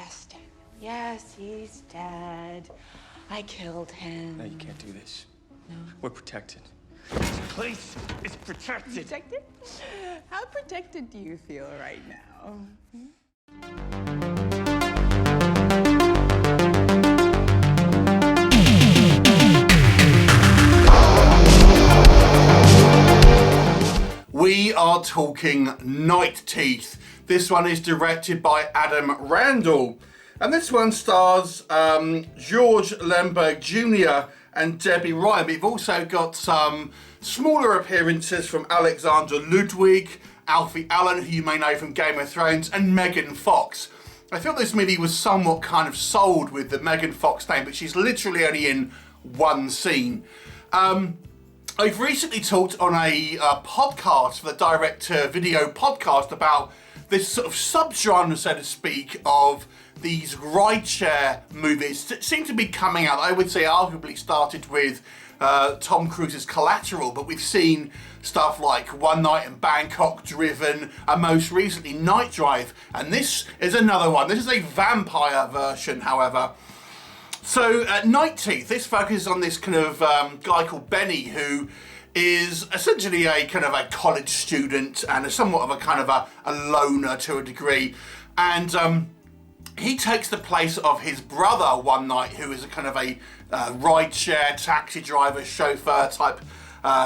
Yes, Dad. Yes, he's dead. I killed him. No, you can't do this. No. We're protected. This place is protected. Protected? How protected do you feel right now? We are talking Night Teeth. This one is directed by Adam Randall. And this one stars Jorge Lendeborg Jr. and Debby Ryan. We've also got some smaller appearances from Alexander Ludwig, Alfie Allen, who you may know from Game of Thrones, and Megan Fox. I feel this movie was somewhat kind of sold with the Megan Fox name, but she's literally only in one scene. I've recently talked on a podcast, the direct-to-video podcast, about this sort of subgenre, so to speak, of these rideshare movies that seem to be coming out. I would say arguably started with Tom Cruise's Collateral, but we've seen stuff like One Night in Bangkok, Driven, and most recently Night Drive. And this is another one. This is a vampire version, however. So, Night Teeth, this focuses on this kind of guy called Benny, who is essentially a kind of a college student and a somewhat of a kind of a loner to a degree. And he takes the place of his brother one night, who is a kind of a rideshare, taxi driver, chauffeur type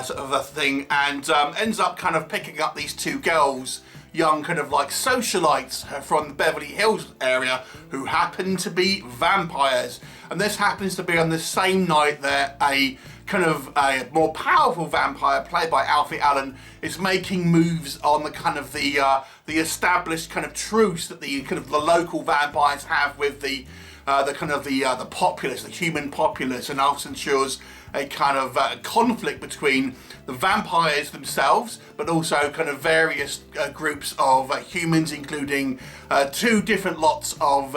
sort of a thing, and ends up kind of picking up these two girls, young kind of like socialites from the Beverly Hills area, who happen to be vampires. And this happens to be on the same night that a kind of a more powerful vampire played by Alfie Allen is making moves on the kind of the established kind of truce that the kind of the local vampires have with the kind of the populace, the human populace, and also ensures a kind of conflict between the vampires themselves, but also kind of various groups of humans, including two different lots of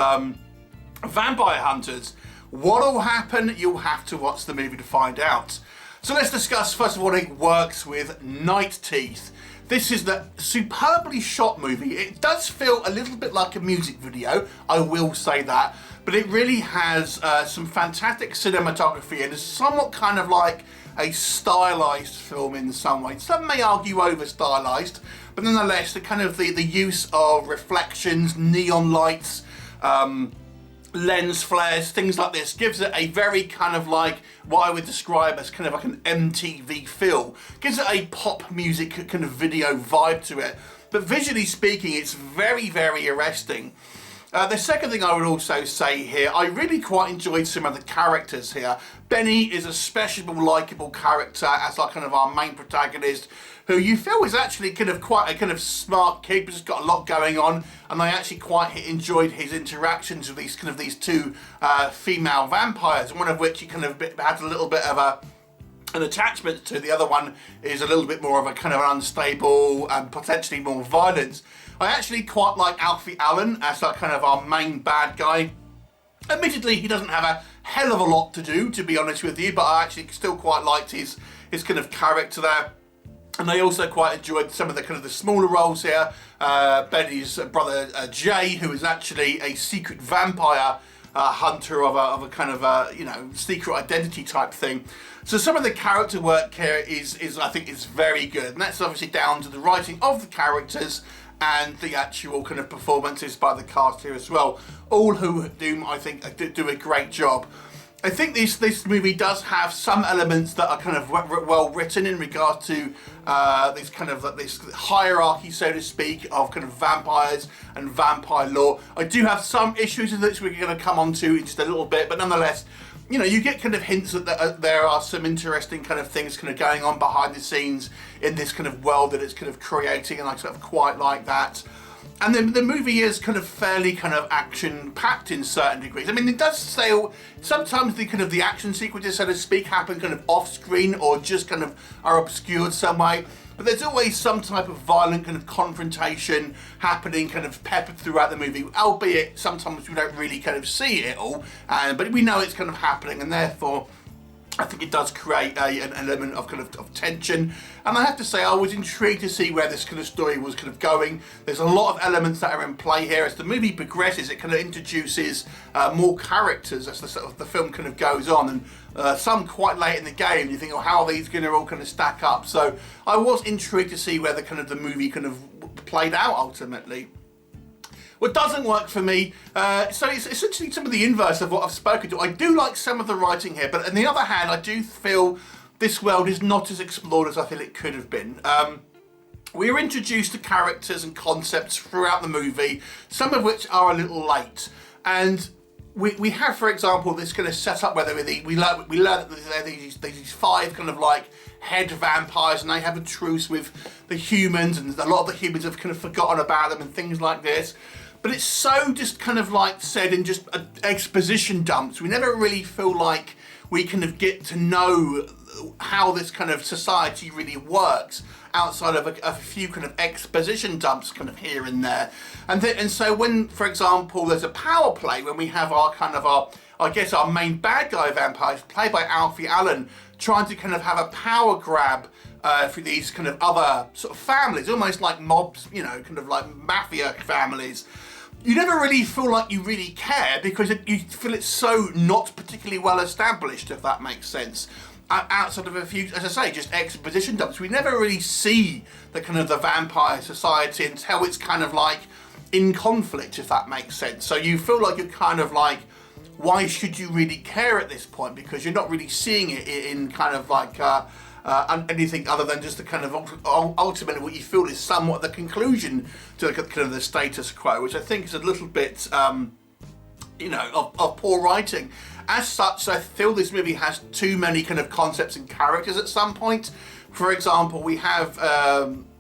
vampire hunters. What'll happen? You'll have to watch the movie to find out. So let's discuss first of all, it works with Night Teeth. This is the superbly shot movie. It does feel a little bit like a music video, I will say that, but it really has some fantastic cinematography and is somewhat kind of like a stylized film in some ways. Some may argue over stylized, but nonetheless, the kind of the use of reflections, neon lights, lens flares, things like this, gives it a very kind of like what I would describe as kind of like an MTV feel. Gives it a pop music kind of video vibe to it. But visually speaking, it's very, very arresting. The second thing I would also say here, I really quite enjoyed some of the characters here. Benny is a special, likeable character as like kind of our main protagonist, who you feel is actually kind of quite a kind of smart kid, but has got a lot going on. And I actually quite enjoyed his interactions with these two female vampires, one of which he kind of has a little bit of an attachment to. The other one is a little bit more of a kind of unstable and potentially more violent. I actually quite like Alfie Allen as like kind of our main bad guy. Admittedly, he doesn't have a hell of a lot to do, to be honest with you, but I actually still quite liked his kind of character there. And I also quite enjoyed some of the kind of the smaller roles here. Benny's brother Jay, who is actually a secret vampire hunter of a kind of secret identity type thing. So some of the character work here is I think is very good, and that's obviously down to the writing of the characters and the actual kind of performances by the cast here as well. All who do, I think, do a great job. I think this movie does have some elements that are kind of well written in regard to this kind of this hierarchy, so to speak, of kind of vampires and vampire lore. I do have some issues with this we're going to come on to in just a little bit, but nonetheless, you know, you get kind of hints that there are some interesting kind of things kind of going on behind the scenes in this kind of world that it's kind of creating, and I sort of quite like that. And then the movie is kind of fairly kind of action-packed in certain degrees. I mean, it does say sometimes the kind of the action sequences, so to speak, happen kind of off-screen or just kind of are obscured some way. But there's always some type of violent kind of confrontation happening, kind of peppered throughout the movie, albeit sometimes we don't really kind of see it all, but we know it's kind of happening, and therefore I think it does create an element of kind of tension, and I have to say I was intrigued to see where this kind of story was kind of going. There's a lot of elements that are in play here. As the movie progresses, it kind of introduces more characters as the sort of the film kind of goes on, and some quite late in the game. You think, oh, how are these going to all kind of stack up? So I was intrigued to see where the kind of the movie kind of played out ultimately. What doesn't work for me, so it's essentially some of the inverse of what I've spoken to. I do like some of the writing here, but on the other hand, I do feel this world is not as explored as I feel it could have been. We are introduced to characters and concepts throughout the movie, some of which are a little late. And we have, for example, this kind of setup where we learn that there are these 5 kind of like head vampires, and they have a truce with the humans, and a lot of the humans have kind of forgotten about them and things like this. But it's so just kind of like said in just exposition dumps. We never really feel like we kind of get to know how this kind of society really works outside of a few kind of exposition dumps kind of here and there. And so when, for example, there's a power play, when we have our main bad guy vampires played by Alfie Allen trying to kind of have a power grab for these kind of other sort of families, almost like mobs, you know, kind of like mafia families. You never really feel like you really care because you feel it's so not particularly well established, if that makes sense. Outside of a few, as I say, just exposition dumps, we never really see the kind of the vampire society until it's kind of like in conflict, if that makes sense. So you feel like you're kind of like, why should you really care at this point? Because you're not really seeing it in kind of like anything other than just the kind of ultimately what you feel is somewhat the conclusion to the kind of the status quo, which I think is a little bit, you know, of poor writing. As such, I feel this movie has too many kind of concepts and characters at some point. For example, we have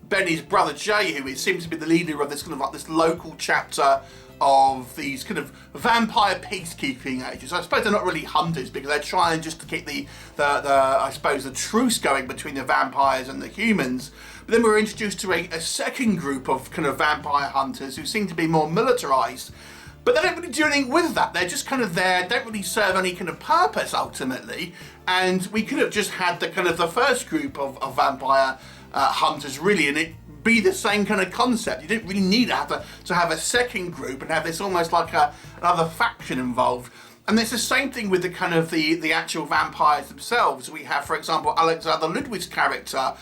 Benny's brother Jay, who seems to be the leader of this kind of like this local chapter of these kind of vampire peacekeeping agents. I suppose they're not really hunters because they're trying just to keep the I suppose the truce going between the vampires and the humans. But then we're introduced to a second group of kind of vampire hunters who seem to be more militarized. But they don't really do anything with that. They're just kind of there, don't really serve any kind of purpose ultimately. And we could have just had the kind of the first group of vampire hunters really, and it be the same kind of concept. You didn't really need to have a second group and have this almost like another faction involved. And it's the same thing with the kind of the actual vampires themselves. We have, for example, Alexander Ludwig's character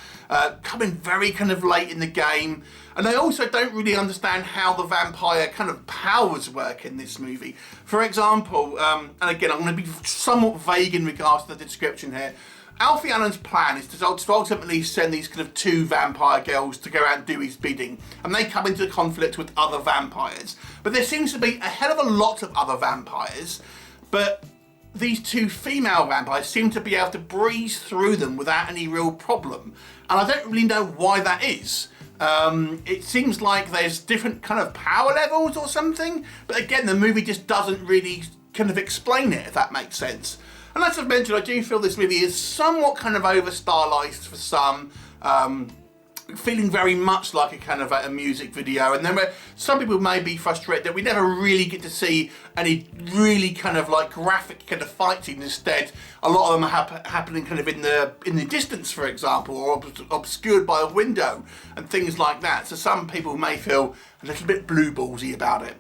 coming very kind of late in the game, and I also don't really understand how the vampire kind of powers work in this movie. For example, and again, I'm going to be somewhat vague in regards to the description here. Alfie Allen's plan is to ultimately send these kind of 2 vampire girls to go out and do his bidding, and they come into conflict with other vampires. But there seems to be a hell of a lot of other vampires, but these 2 female vampires seem to be able to breeze through them without any real problem, and I don't really know why that is. It seems like there's different kind of power levels or something, but again, the movie just doesn't really kind of explain it, if that makes sense. And as I've mentioned, I do feel this movie is somewhat kind of over-stylized for some, feeling very much like a kind of a music video. And then some people may be frustrated that we never really get to see any really kind of like graphic kind of fight scenes. Instead, a lot of them are happening kind of in the distance, for example, or obscured by a window and things like that. So some people may feel a little bit blue ballsy about it.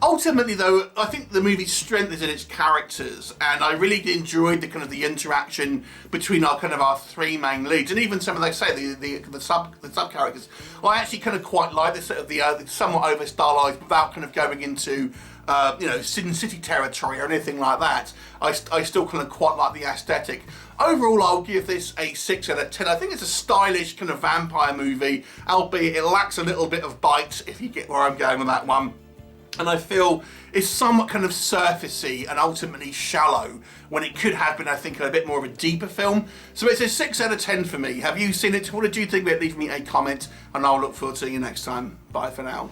Ultimately, though, I think the movie's strength is in its characters, and I really enjoyed the kind of the interaction between our 3 main leads, and even some of, like I say, the sub characters. I actually kind of quite like this sort of the somewhat over stylized without kind of going into you know, Sin City territory or anything like that. I still kind of quite like the aesthetic. Overall, I'll give this a 6 out of 10. I think it's a stylish kind of vampire movie, albeit it lacks a little bit of bite, if you get where I'm going with that one. And I feel it's somewhat kind of surfacey and ultimately shallow when it could have been, I think, a bit more of a deeper film. So it's a 6 out of 10 for me. Have you seen it? What did you think of it? Leave me a comment and I'll look forward to seeing you next time. Bye for now.